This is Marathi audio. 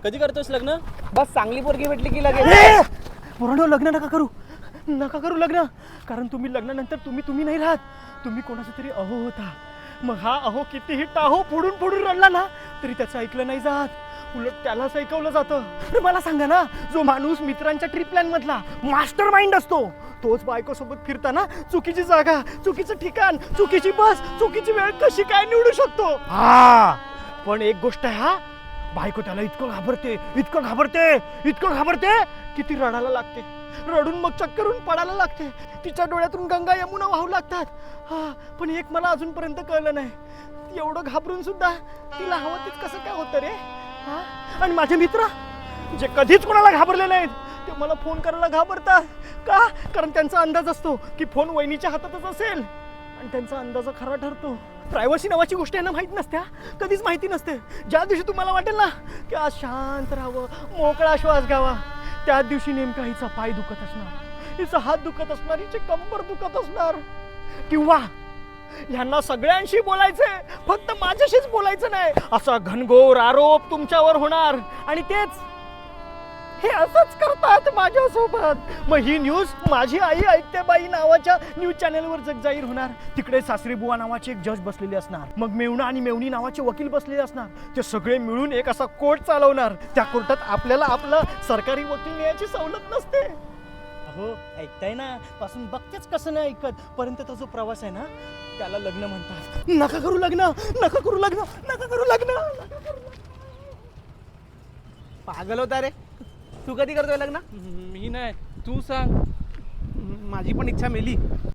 कधी करतोस लग्न? बस चांगली पोरगी भेटली की लगेच. पोरांनो, लग्न नका करू लग्न. कारण तुम्ही लग्नानंतर तुम्ही नाही राहत. तुम्ही कोणाचा तरी अहो होता. मग हा अहो कितीही टाहो फोडून रडला ना तरी त्याचं ऐकलं नाही जात. उलट त्यालाच ऐकवलं जातं. अरे मला सांगा ना, जो माणूस मित्रांच्या ट्रिप प्लॅन मधला मास्टर माइंड असतो तोच बायकोसोबत फिरताना चुकीची जागा, चुकीचं ठिकाण, चुकीची बस, चुकीची वेळ कशी काय निवडू शकतो. हा पण एक गोष्ट आहे, हा बायको त्याला इतकं घाबरते की ती रडायला लागते. रडून मग चक्करून पडायला लागते. तिच्या डोळ्यातून गंगा यमुना वाहू लागतात. हा पण एक मला अजूनपर्यंत कळलं नाही, एवढं घाबरून सुद्धा तिला हवं तेच कसं काय होतं रे. हा आणि माझे मित्र जे कधीच कोणाला घाबरले नाहीत ते मला फोन करायला घाबरतात. का? कारण त्यांचा अंदाज असतो की फोन वहिनीच्या हातातच असेल आणि त्यांचा अंदाज खरा ठरतो. प्रायव्हसी नावाची गोष्ट यांना माहित नसते, कधीच माहिती नसते. ज्या दिवशी तुम्हाला वाटेल ना की आज शांत राहावं, मोकळा श्वास घ्यावा, त्या दिवशी नेमका हिचा पाय दुखत असणार, हिचा हात दुखत असणार, हिची कंबर दुखत असणार. किंवा ह्यांना सगळ्यांशी बोलायचंय, फक्त माझ्याशीच बोलायचं नाही असा घनघोर आरोप तुमच्यावर होणार. आणि तेच हे असंच करतात माझ्यासोबत. मग ही न्यूज माझी आई ऐकते बाई नावाच्या न्यूज चॅनलवर जगजाहीर होणार. तिकडे सासरी बुवा नावाचे एक जज बसलेले असणार, मग मेवणा आणि मेवणी नावाचे वकील बसलेले असणार. ते सगळे मिळून एक असा कोर्ट चालवणार. त्या कोर्टात आपल्याला आपलं सरकारी वकील न्यायाची सवलत नसते. अहो ऐकताय ना, पासून बघतेच कसं नाही ऐकत पर्यंतचा जो प्रवास आहे ना त्याला लग्न म्हणतात. नका करू लग्न. पागल होता रे. तू कधी करतोय लग्न? मी नाही, तू सांग. माझी पण इच्छा मेली.